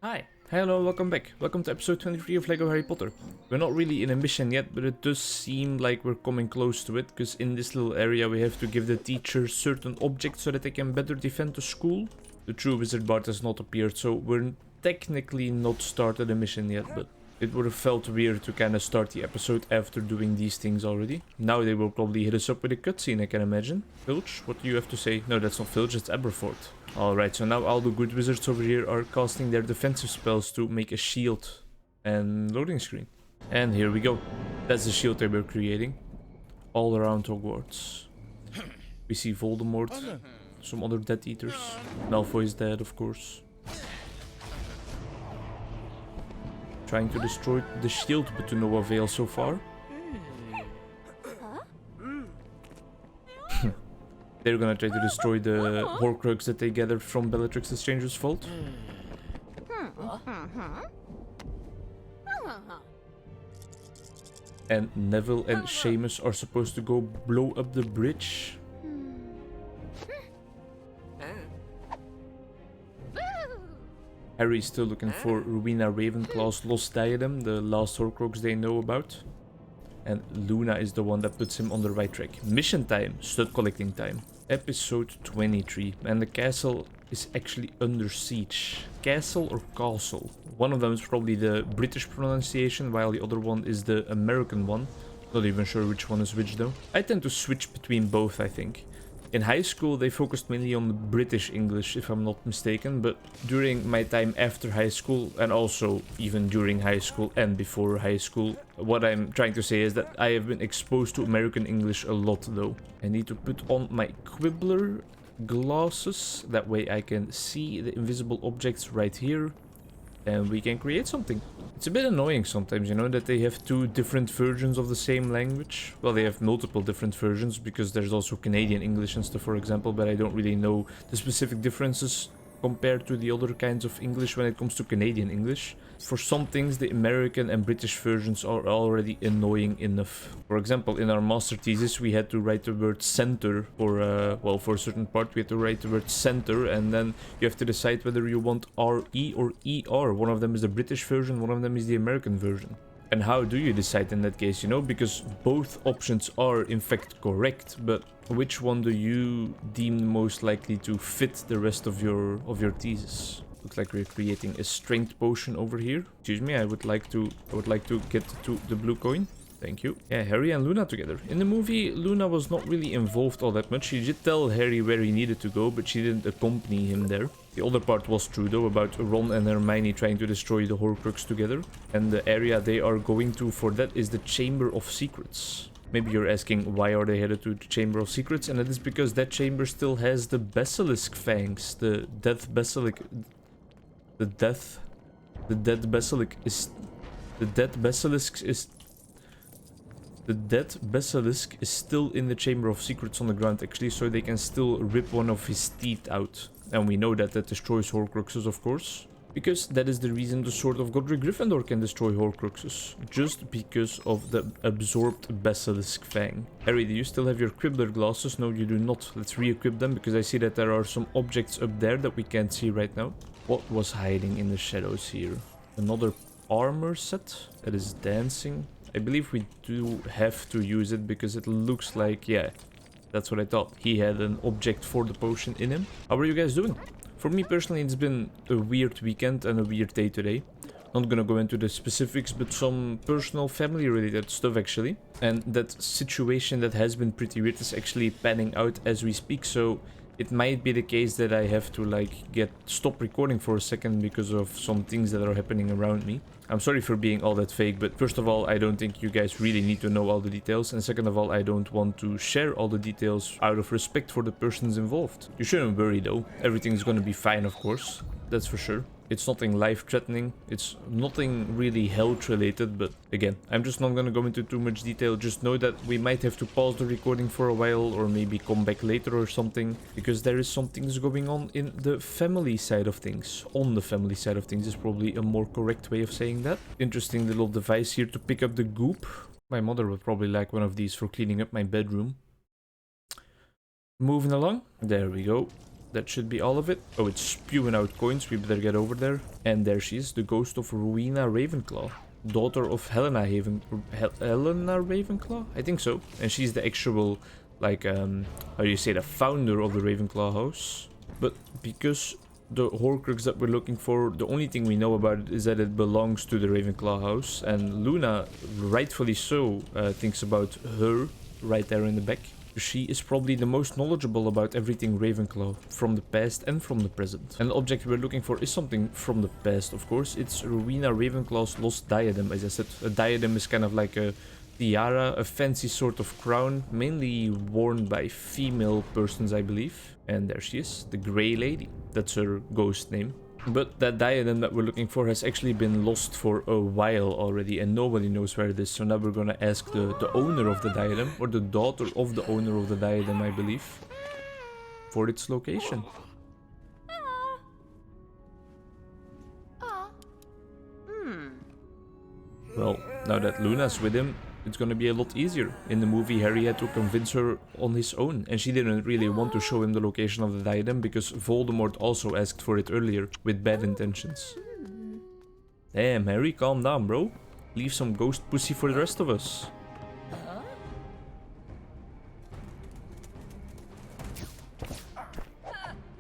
Hi, hello, welcome back. Welcome to episode 23 of LEGO Harry Potter. We're not really in a mission yet, but it does seem like we're coming close to it, because in this little area we have to give the teachers certain objects so that they can better defend the school. The true wizard Bard has not appeared, so we're technically not started a mission yet, but it would have felt weird to kind of start the episode after doing these things already. Now they will probably hit us up with a cutscene, I can imagine. Filch, what do you have to say? No, that's not Filch, it's Aberforth. Alright, so now all the good wizards over here are casting their defensive spells to make a shield and loading screen. And here we go. That's the shield they were creating. All around Hogwarts. We see Voldemort, some other Death Eaters. Malfoy is dead, of course. Trying to destroy the shield, but to no avail so far. They're gonna try to destroy the Horcrux that they gathered from Bellatrix the Stranger's vault. And Neville and Seamus are supposed to go blow up the bridge. Harry's still looking for Rowena Ravenclaw's lost diadem, the last Horcrux they know about. And Luna is the one that puts him on the right track. Mission time, stud collecting time. Episode 23. And the castle is actually under siege. Castle or castle? One of them is probably the British pronunciation, while the other one is the American one. Not even sure which one is which though. I tend to switch between both, I think. In high school, they focused mainly on British English, if I'm not mistaken, but during my time after high school, and also even during high school and before high school, what I'm trying to say is that I have been exposed to American English a lot, though. I need to put on my Quibbler glasses, that way I can see the invisible objects right here, and we can create something. It's a bit annoying sometimes, you know, that they have two different versions of the same language. Well, they have multiple different versions, because there's also Canadian English and stuff, for example, but I don't really know the specific differences compared to the other kinds of English when it comes to Canadian English. For some things, the American and British versions are already annoying enough. For example, in our master thesis, we had to write the word center for, well, for a certain part, we had to write the word center, and then you have to decide whether you want RE or ER. One of them is the British version, one of them is the American version. And how do you decide in that case, you know? Because both options are in fact correct, but which one do you deem most likely to fit the rest of your thesis? Looks like we're creating a strength potion over here. Excuse me, I would like to get to the blue coin. Thank you. Yeah, Harry and Luna together. In the movie, Luna was not really involved all that much. She did tell Harry where he needed to go, but she didn't accompany him there. The other part was true though, about Ron and Hermione trying to destroy the Horcrux together. And the area they are going to for that is the Chamber of Secrets. Maybe you're asking, why are they headed to the Chamber of Secrets? And it is because that chamber still has the Basilisk fangs. The dead basilisk is still in the Chamber of Secrets on the ground, actually, so they can still rip one of his teeth out. And we know that that destroys Horcruxes, of course. Because that is the reason the Sword of Godric Gryffindor can destroy Horcruxes. Just because of the absorbed Basilisk Fang. Harry, do you still have your Quibbler glasses? No, you do not. Let's re-equip them, because I see that there are some objects up there that we can't see right now. What was hiding in the shadows here? Another armor set that is dancing. I believe we do have to use it, because it looks like, yeah, that's what I thought. He had an object for the potion in him. How are you guys doing? For me personally, it's been a weird weekend and a weird day today. Not gonna go into the specifics, but some personal family related stuff actually. And that situation that has been pretty weird is actually panning out as we speak, so it might be the case that I have to like stop recording for a second because of some things that are happening around me. I'm sorry for being all that fake, but first of all, I don't think you guys really need to know all the details, and second of all, I don't want to share all the details out of respect for the persons involved. You shouldn't worry though, everything's gonna be fine, of course, that's for sure. It's nothing life-threatening, it's nothing really health-related, but again, I'm just not gonna go into too much detail. Just know that we might have to pause the recording for a while, or maybe come back later or something, because there is some things going on in the family side of things. On the family side of things is probably a more correct way of saying that. Interesting little device here to pick up the goop. My mother would probably like one of these for cleaning up my bedroom. Moving along, there we go. that should be all of it. Oh, it's spewing out coins. We better get over there. And there she is, the ghost of Rowena Ravenclaw. Daughter of Helena Ravenclaw? I think so. And she's the actual, like, how do you say, the founder of the Ravenclaw house. But because the Horcrux that we're looking for, the only thing we know about it is that it belongs to the Ravenclaw house. And Luna, rightfully so, thinks about her right there in the back. She is probably the most knowledgeable about everything Ravenclaw, from the past and from the present. And the object we're looking for is something from the past, of course. It's Rowena Ravenclaw's lost diadem, as I said. A diadem is kind of like a tiara, a fancy sort of crown, mainly worn by female persons, I believe. And there she is, the Grey Lady. That's her ghost name. But that diadem that we're looking for has actually been lost for a while already, and nobody knows where it is. So now we're gonna ask the owner of the diadem, or the daughter of the owner of the diadem, I believe, for its location. Well, now that Luna's with him, it's gonna be a lot easier. In the movie, Harry had to convince her on his own, and she didn't really want to show him the location of the diadem because Voldemort also asked for it earlier with bad intentions. Damn, Harry, calm down, bro. Leave some ghost pussy for the rest of us.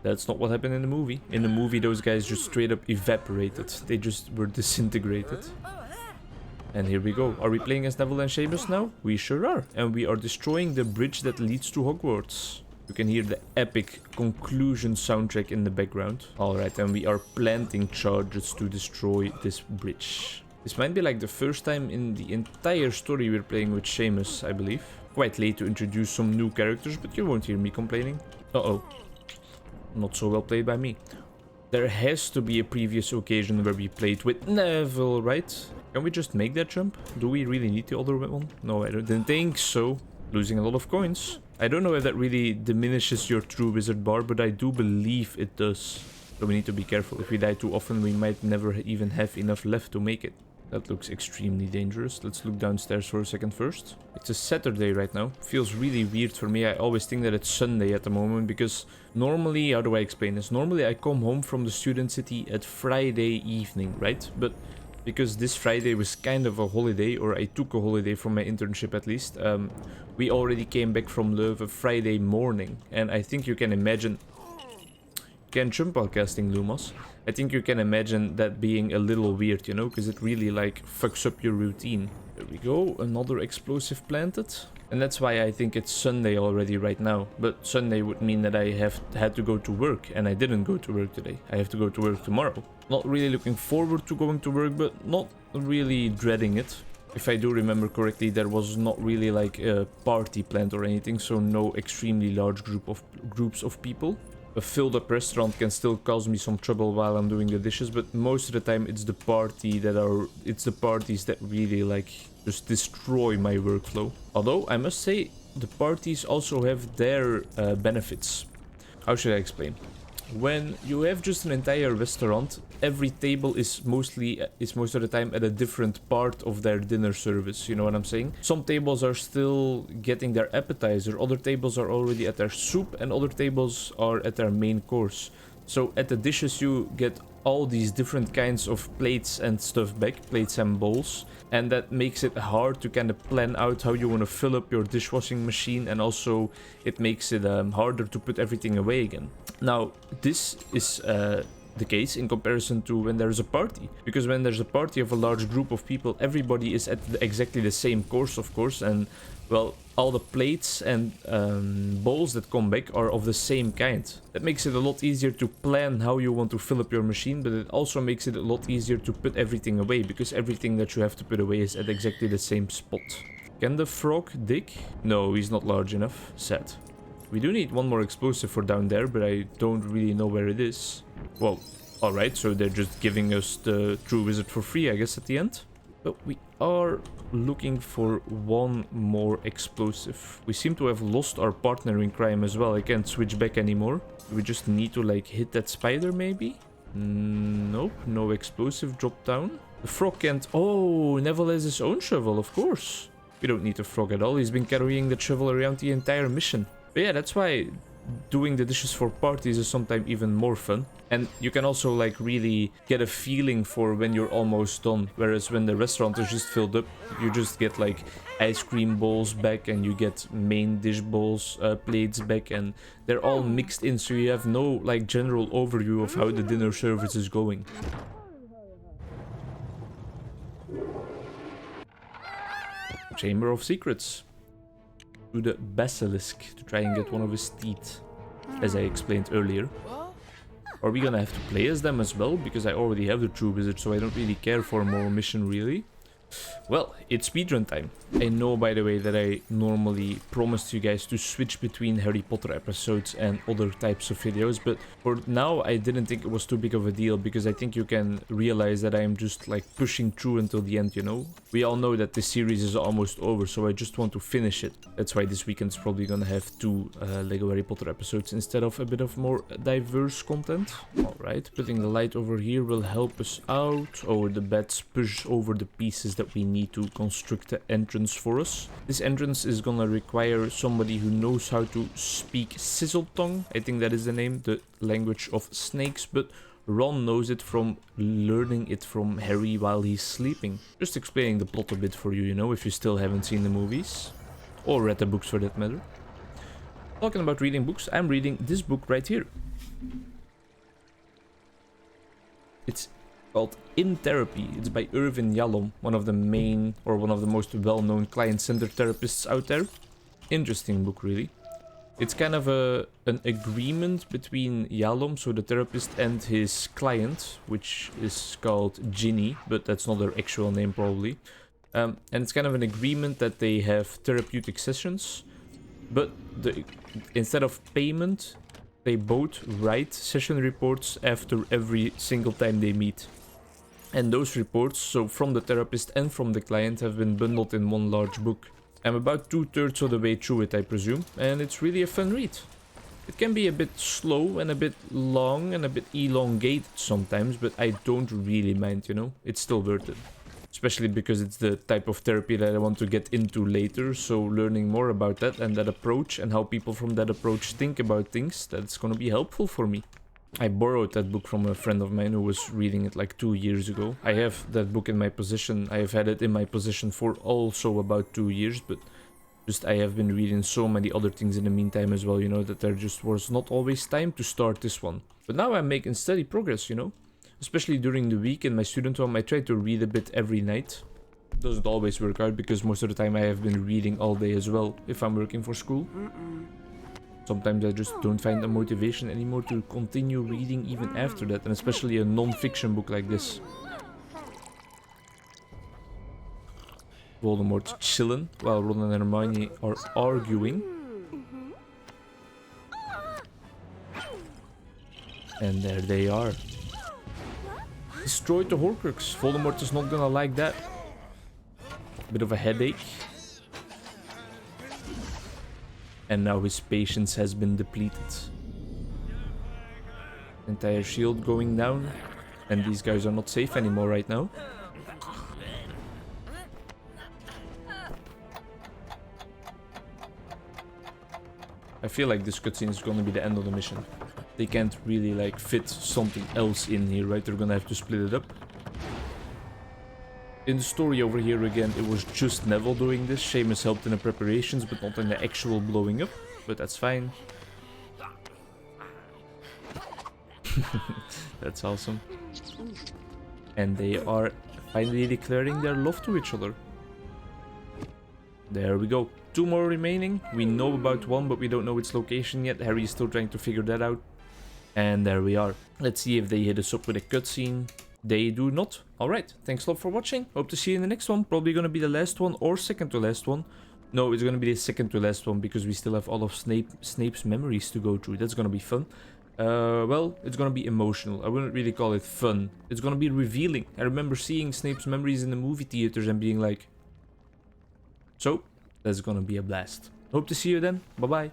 That's not what happened in the movie. In the movie, those guys just straight up evaporated. They just were disintegrated. And here we go. Are we playing as Neville and Seamus now? We sure are. And we are destroying the bridge that leads to Hogwarts. You can hear the epic conclusion soundtrack in the background. Alright, and we are planting charges to destroy this bridge. This might be like the first time in the entire story we're playing with Seamus, I believe. Quite late to introduce some new characters, but you won't hear me complaining. Uh-oh. Not so well played by me. There has to be a previous occasion where we played with Neville, right? Can we just make that jump? Do we really need the other one? No, I didn't think so. Losing a lot of coins. I don't know if that really diminishes your true wizard bar, but I do believe it does. So we need to be careful. If we die too often, we might never even have enough left to make it. That looks extremely dangerous. Let's look downstairs for a second first. It's a Saturday right now. Feels really weird for me. I always think that it's Sunday at the moment because normally, how do I explain this? Normally I come home from the student city at Friday evening, right? But because this Friday was kind of a holiday, or I took a holiday from my internship at least, we already came back from Leuven Friday morning. And I think you can imagine... Can jump while casting Lumos. I think you can imagine that being a little weird, you know, because it really like fucks up your routine. There we go, another explosive planted. And that's why I think it's Sunday already right now. But Sunday would mean that I had to go to work, and I didn't go to work today. I have to go to work tomorrow. Not really looking forward to going to work, but not really dreading it. If I do remember correctly, there was not really like a party planned or anything, so no extremely large groups of people. A filled up restaurant can still cause me some trouble while I'm doing the dishes, but most of the time it's the parties that really like just destroy my workflow. Although I must say the parties also have their benefits. How should I explain? When you have just an entire restaurant, every table is most of the time at a different part of their dinner service, you know what I'm saying? Some tables are still getting their appetizer, other tables are already at their soup, and other tables are at their main course. So at the dishes you get all these different kinds of plates and stuff back, plates and bowls, and that makes it hard to kind of plan out how you want to fill up your dishwashing machine, and also it makes it harder to put everything away again. Now this is the case in comparison to when there's a party, because when there's a party of a large group of people, everybody is at exactly the same course, of course, and well, all the plates and bowls that come back are of the same kind. That makes it a lot easier to plan how you want to fill up your machine, but it also makes it a lot easier to put everything away, because everything that you have to put away is at exactly the same spot. Can the frog dig? No, he's not large enough. Sad. We do need one more explosive for down there, but I don't really know where it is. Well, alright, so they're just giving us the True Wizard for free, I guess, at the end. But we are looking for one more explosive. We seem to have lost our partner in crime as well. I can't switch back anymore. We just need to like hit that spider maybe? Nope, no explosive drop down. The frog can't... Oh, Neville has his own shovel, of course. We don't need the frog at all. He's been carrying the shovel around the entire mission. But yeah, that's why doing the dishes for parties is sometimes even more fun. And you can also like really get a feeling for when you're almost done. Whereas when the restaurant is just filled up, you just get like ice cream bowls back and you get main dish bowls, plates back, and they're all mixed in, so you have no like general overview of how the dinner service is going. Chamber of Secrets. To the basilisk to try and get one of his teeth, as I explained earlier. Are we gonna have to play as them as well? Because I already have the True Wizard, so I don't really care for more mission, really. Well, it's speedrun time. I know, by the way, that I normally promised you guys to switch between Harry Potter episodes and other types of videos, but for now I didn't think it was too big of a deal, because I think you can realize that I am just like pushing through until the end, you know? We all know that this series is almost over, so I just want to finish it. That's why this weekend's probably gonna have 2 Lego Harry Potter episodes instead of a bit of more diverse content. Alright, putting the light over here will help us out. Oh, the bats push over the pieces that we need to construct the entrance for us. This entrance is gonna require somebody who knows how to speak Sizzle Tongue. I think that is the name, the language of snakes, but Ron knows it from learning it from Harry while he's sleeping. Just explaining the plot a bit for you, you know, if you still haven't seen the movies. Or read the books for that matter. Talking about reading books, I'm reading this book right here. It's called In Therapy. It's by Irvin Yalom, one of the main, or one of the most well-known client-centered therapists out there. Interesting book, really. It's kind of an agreement between Yalom, so the therapist, and his client, which is called Ginny, but that's not her actual name probably. And it's kind of an agreement that they have therapeutic sessions, but instead of payment, they both write session reports after every single time they meet. And those reports, so from the therapist and from the client, have been bundled in one large book. I'm about 2/3 of the way through it, I presume, and it's really a fun read. It can be a bit slow and a bit long and a bit elongated sometimes, but I don't really mind, you know? It's still worth it. Especially because it's the type of therapy that I want to get into later, so learning more about that and that approach and how people from that approach think about things, that's gonna be helpful for me. I borrowed that book from a friend of mine who was reading it like 2 years ago. I have that book in my possession. I have had it in my possession for also about 2 years, but just I have been reading so many other things in the meantime as well, you know, that there just was not always time to start this one. But now I'm making steady progress, you know, especially during the week in my student home. I try to read a bit every night. Doesn't always work out because most of the time I have been reading all day as well if I'm working for school. Sometimes I just don't find the motivation anymore to continue reading even after that, and especially a non-fiction book like this. Voldemort chilling while Ron and Hermione are arguing. And there they are. Destroyed the Horcrux. Voldemort is not gonna like that. Bit of a headache. And now his patience has been depleted. Entire shield going down. And these guys are not safe anymore right now. I feel like this cutscene is gonna be the end of the mission. They can't really like fit something else in here, right? They're gonna have to split it up. In the story over here again, it was just Neville doing this. Seamus helped in the preparations, but not in the actual blowing up. But that's fine. That's awesome. And they are finally declaring their love to each other. There we go. 2 more remaining. We know about one, but we don't know its location yet. Harry is still trying to figure that out. And there we are. Let's see if they hit us up with a cutscene. They do not. Alright, thanks a lot for watching. Hope to see you in the next one. Probably gonna be the last one or second to last one. No, it's gonna be the second to last one because we still have all of Snape's memories to go through. That's gonna be fun. Well, it's gonna be emotional. I wouldn't really call it fun. It's gonna be revealing. I remember seeing Snape's memories in the movie theaters and being like... So, that's gonna be a blast. Hope to see you then. Bye-bye.